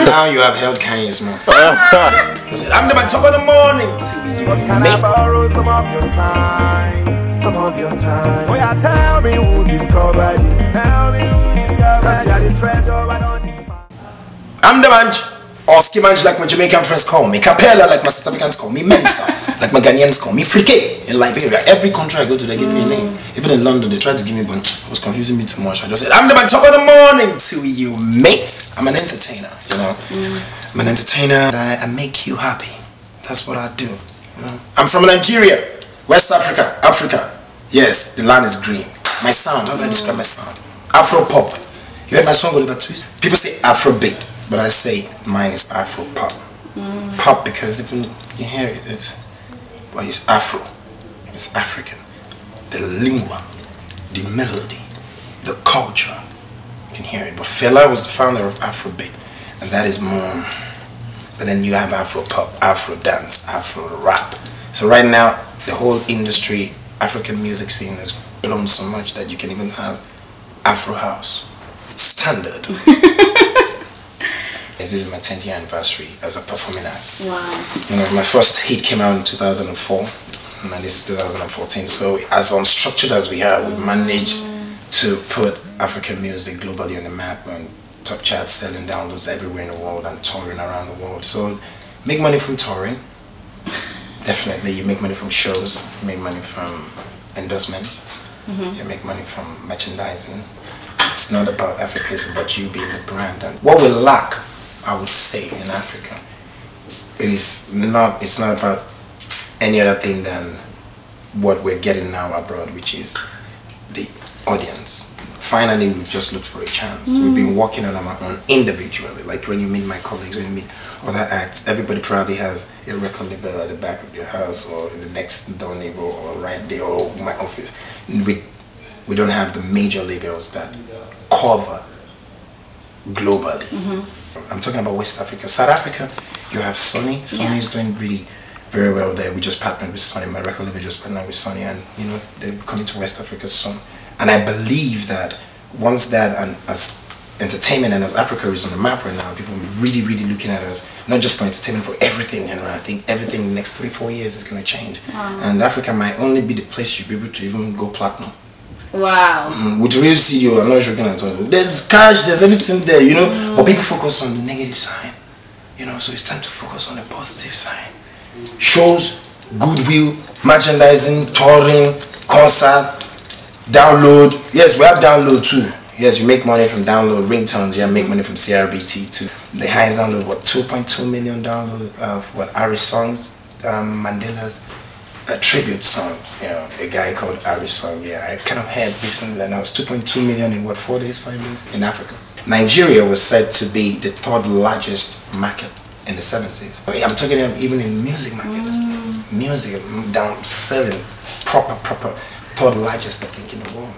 Now you have held Kanye's mouth. I'm the man top of the morning. Can I borrow some of your time? Some of your time. Oh yeah, tell me who discovered you. Tell me who discovered you. You're the treasure I don't need. I'm the man. Or ski manj like my Jamaican friends call me. Capella like my South Africans call me. Mensa like my Ghanaians call me. Frike in Liberia. Every country I go to, they give me a name. Even in London, they tried to give me, but it was confusing me too much. I just said, I'm the man top of the morning to you, mate. I'm an entertainer, you know. I'm an entertainer. I make you happy. That's what I do. You know? I'm from Nigeria, West Africa, Africa. Yes, the land is green. My sound, how do I describe my sound? Afro Pop. You heard my song Oliver Twist? People say Afro Beat, but I say mine is Afro Pop. Pop because if you hear it, it's Afro. It's African. The lingua, the melody, the culture. You can hear it. But Fela was the founder of Afro Beat, and that is more. But then you have Afro Pop, Afro Dance, Afro Rap. So right now, the whole industry, African music scene has blown so much that you can even have Afro House. Standard. This is my 10th year anniversary as a performing act. Wow. You know, my first hit came out in 2004, and this is 2014. So as unstructured as we are, we managed to put African music globally on the map and top charts, selling downloads everywhere in the world and touring around the world. So make money from touring. Definitely, you make money from shows, you make money from endorsements, you make money from merchandising. It's not about Africa, it's about you being the brand. And what we lack, I would say, in Africa, it's not about any other thing than what we're getting now abroad, which is the audience. Finally, we've just looked for a chance. We've been working on our own individually. Like when you meet my colleagues, when you meet other acts, everybody probably has a record label at the back of your house or in the next door neighbor or right there or my office. We don't have the major labels that cover globally. I'm talking about West Africa. South Africa, you have Sony. Sony is doing really very well there. We just partnered with Sony. My record label just partnered with Sony, and you know they're coming to West Africa soon. And I believe that once that, and as entertainment and as Africa is on the map right now, people are really looking at us, not just for entertainment, for everything. And I think everything in the next 3-4 years is going to change. And Africa might only be the place you'll be able to even go platinum. Wow. With real studio, I'm not joking at all. There's cash, there's everything there, you know. But people focus on the negative side, you know. So it's time to focus on the positive side. Shows, goodwill, merchandising, touring, concerts, download. Yes, we have download too. Yes, you make money from download ringtones. Yeah, make money from CRBT too. The highest download, what, 2.2 million download of what Ari songs, Mandela's. A tribute song, you know, a guy called Ari song. Yeah, I kind of heard recently that now it's 2.2 million in what, 4 days, 5 days in Africa. Nigeria was said to be the third largest market in the 70s. I'm talking about even in music market. Music down selling proper third largest I think in the world.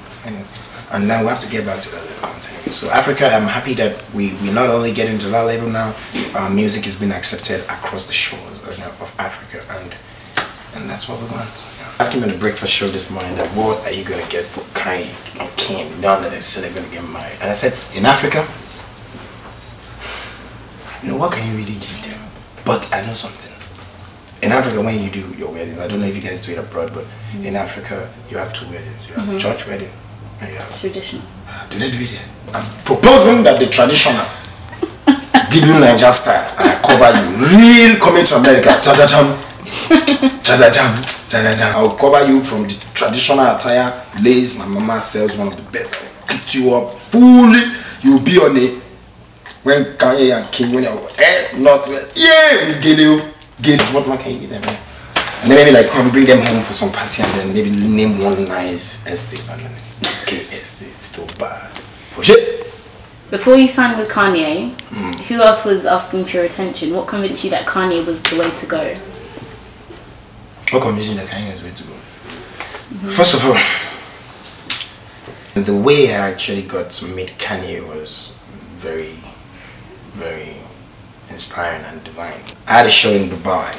And now we have to get back to that level, I'm telling you. So Africa, I'm happy that we not only get into that level now, music is being accepted across the shores of Africa, and that's what we want. Asking me on the breakfast show this morning that what are you going to get for Kanye and Kim now that they've said they're going to get married? And I said, in Africa, you know, what can you really give them? But I know something. In Africa, when you do your weddings, I don't know if you guys do it abroad, but in Africa, you have 2 weddings. You have church wedding and you have traditional. Do they do it here? I'm proposing that the traditional give you Niger style and I cover you. Real coming to America. I'll cover you from the traditional attire, lace. My mama sells one of the best. I'll put you up fully. You'll be on it when Kanye and Kim when Northwest. Yeah, we get you. Get what more can you give them? And then maybe like come bring them home for some party and then maybe name one nice estate and then okay, estate, still bad. Oh shit. Before you signed with Kanye, who else was asking for your attention? What convinced you that Kanye was the way to go? What convinced you that Kanye was the way to go? First of all, the way I actually got to meet Kanye was very inspiring and divine. I had a show in Dubai,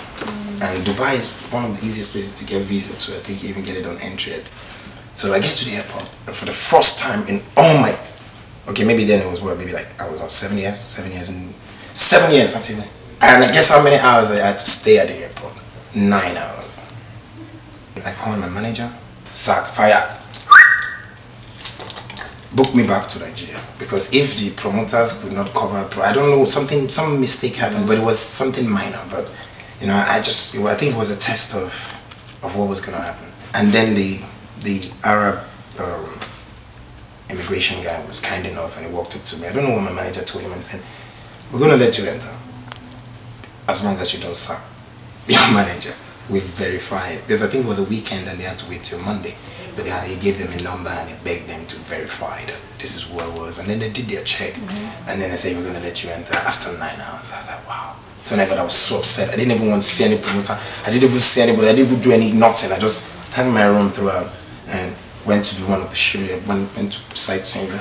and Dubai is one of the easiest places to get visa to. I think you even get it on entry. So I get to the airport, and for the first time in all my, okay, maybe then it was what, maybe like I was on 7 years in 7 years actually. And I guess how many hours I had to stay at the airport? 9 hours. I called my manager, sack, fire. Book me back to Nigeria, because if the promoters would not cover, I don't know, some mistake happened, but it was something minor. But you know, I think it was a test of what was going to happen. And then the Arab immigration guy was kind enough, and he walked up to me. I don't know what my manager told him, and he said, "We're going to let you enter, as long as you don't sack your manager. We've verified," because I think it was a weekend and they had to wait till Monday. But he gave them a number and he begged them to verify that this is what it was. And then they did their check. And then they said, "We're going to let you enter after 9 hours." I was like, wow. So when I got, I was so upset. I didn't even want to see any promoter. I didn't even see anybody. I didn't even do nothing. I just had my room throughout and went to do one of the shows. Went to sightseeing.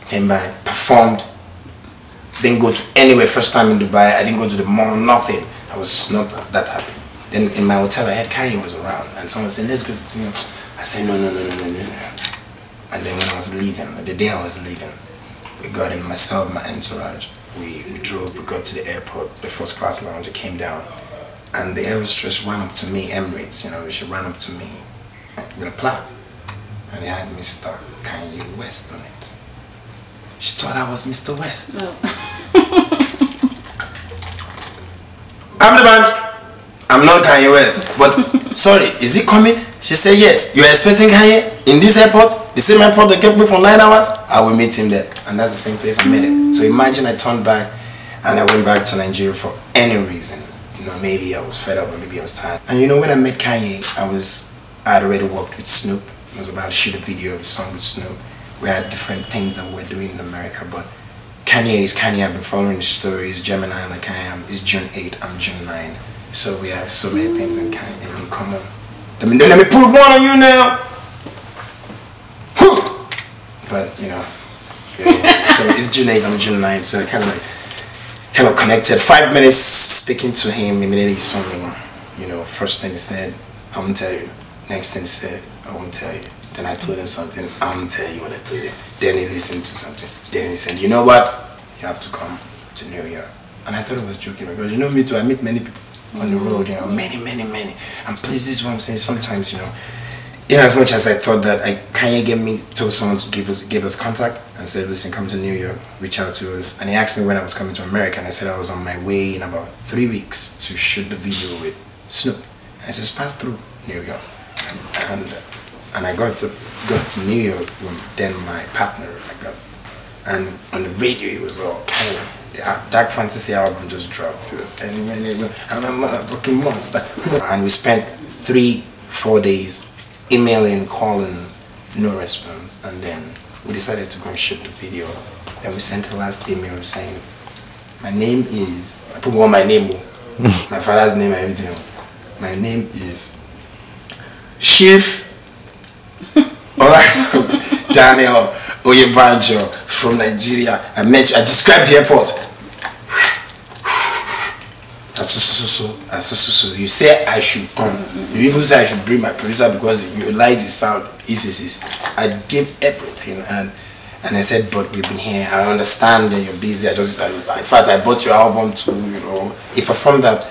Came back, performed. Didn't go to anywhere. First time in Dubai. I didn't go to the mall, nothing. I was not that happy. Then in my hotel, I had Kanye was around. And someone said, "Let's go to him." I said, no. And then when I was leaving, the day I was leaving, we got in, myself, my entourage, we drove, we got to the airport, the first class lounge, it came down. And the air hostess ran up to me, Emirates, you know, she ran up to me with a plaque. And it had Mr. Kanye West on it. She thought I was Mr. West. Oh. I'm the man. I'm not Kanye West, but sorry, is he coming? She said, yes. You're expecting Kanye in this airport? The same airport that kept me for 9 hours? I will meet him there. And that's the same place I met him. So imagine I turned back and I went back to Nigeria for any reason. You know, maybe I was fed up or maybe I was tired. And you know, when I met Kanye, I had already worked with Snoop. I was about to shoot a video of the song with Snoop. We had different things that we were doing in America, but Kanye is Kanye. I've been following his stories. Gemini, like I am, is June 8, I'm June 9. So we have so many things in common. Let me put one on you now. But you know, yeah. So it's June 8, I'm June 9. So kind of connected. 5 minutes speaking to him, immediately he saw me. You know, first thing he said, "I won't tell you." Next thing he said, "I won't tell you." Then I told him something, "I won't tell you what I told him." Then he listened to something. Then he said, "You know what? You have to come to New York." And I thought he was joking, because you know me too, I meet many people on the road, you know, many. And please, this is what I'm saying. Sometimes, you know, in as much as I thought that Kanye told someone to give us contact and said, "Listen, come to New York, reach out to us." And he asked me when I was coming to America, and I said I was on my way in about 3 weeks to shoot the video with Snoop. And I just passed through New York, and I got to New York with then my partner. And on the radio it was all Kanye. The Dark Fantasy album just dropped. It was I'm a fucking monster. And we spent 3-4 days emailing, calling, no response. And then we decided to go and shoot the video. Then we sent the last email saying, "My name is," I put my name, my father's name and everything. "My name is Chief Daniel Oyebanjo from Nigeria. I described the airport. So you say I should come. You even say I should bring my producer because you like the sound. I gave everything, and I said, "But we've been here. I understand that you're busy. In fact, I bought your album too. You know." He performed at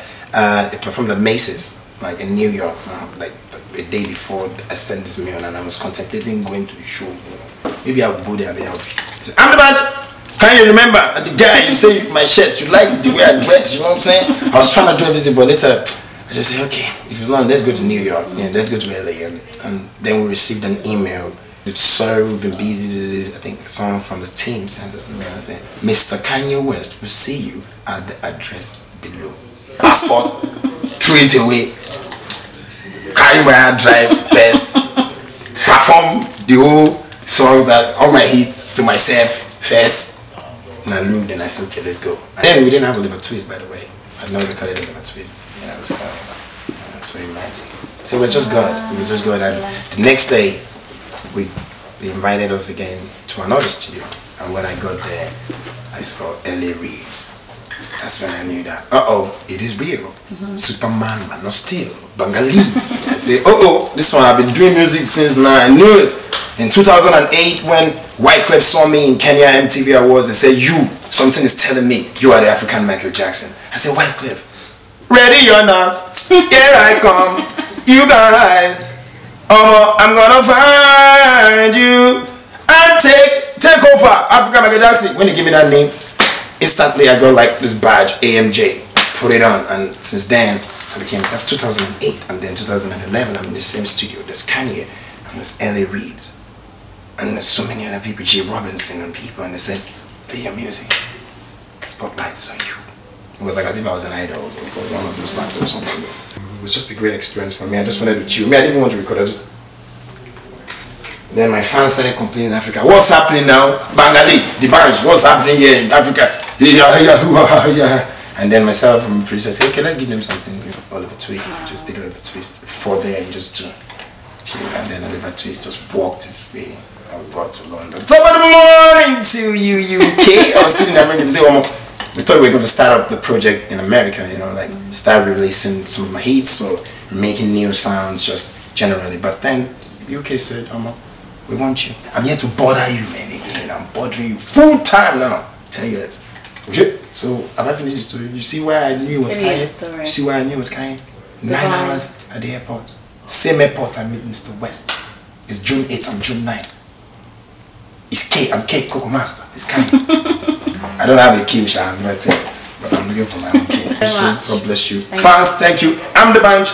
Macy's, like in New York, like a day before I sent this mail, and I was contemplating going to the show. You know. Maybe I'll go there and I'll be. "I'm the man. Can you remember the guy you say my shirt? You like the way I dress, you know what I'm saying?" I was trying to do everything, but later I just said, "Okay, if it's long, let's go to New York. Yeah, let's go to LA." And then we received an email. "Sorry, we've been busy." I think someone from the team sent us an email and said, "Mr. Kanye West will see you at the address below." Passport, threw it away. Carry my hard drive first. Perform the whole songs, that all my hits to myself first. And I looked and I said, "Okay, let's go." And then we didn't have a liver twist, by the way. I've not recorded a liver twist, you know, so imagine. So it was just God. It was just God. And the next day, they invited us again to another studio. And when I got there, I saw LA Reeves. That's when I knew that, it is real. Superman, but not still. Bangali. I say, this one, I've been doing music since now. I knew it. In 2008, when Wyclef saw me in Kenya MTV Awards, they said, something is telling me you are the African Michael Jackson. I said, Wyclef, ready or not, here I come, you guys. I'm gonna find you and take over African Michael Jackson. When he gave me that name, instantly I got like this badge, AMJ, put it on, and since then I became, that's 2008, and then 2011 I'm in the same studio. There's Kanye and there's L.A. Reid and there's so many other people, J. Robinson and people, and they said, play your music, the spotlight is on you. It was like as if I was an idol or one of those factors or something. It was just a great experience for me. I just wanted to chill. I didn't even want to record. Then my fans started complaining in Africa. What's happening now? Bangali, the bunch, what's happening here in Africa? Yeah. And then myself and my producer said, okay, let's give them something. Oliver Twist, just did Oliver Twist for them, just to chill. And then Oliver Twist just walked his way. I brought to London. Top of the morning to you, UK. I was still in America to say one more. We thought we were going to start up the project in America, like start releasing some of my hits or making new sounds just generally. But then UK said, we want you. I'm here to bother you, man. I'm bothering you full time now. Tell you that. So have I finished the story? You see where I knew it was Kanye? You see where I knew it was Kanye? 9 hours at the airport. Same airport I met Mr. West. It's June 8th, I'm June 9th. It's K, I'm K, Coco Master. It's Kanye. I don't have a Kim Sha, I'm not it, but I'm looking for my own Kim. God bless you. Fans, thank you. I'm the bunch.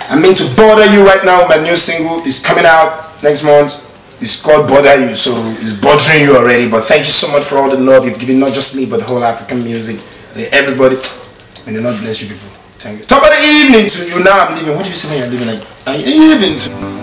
I mean to bother you right now. My new single is coming out next month. It's called Bother You, so it's bothering you already. But thank you so much for all the love you've given, not just me, but the whole African music. Everybody. May the Lord bless you people. Thank you. Top of the evening to you. Now I'm leaving. What do you say when you're leaving? Like, are you leaving?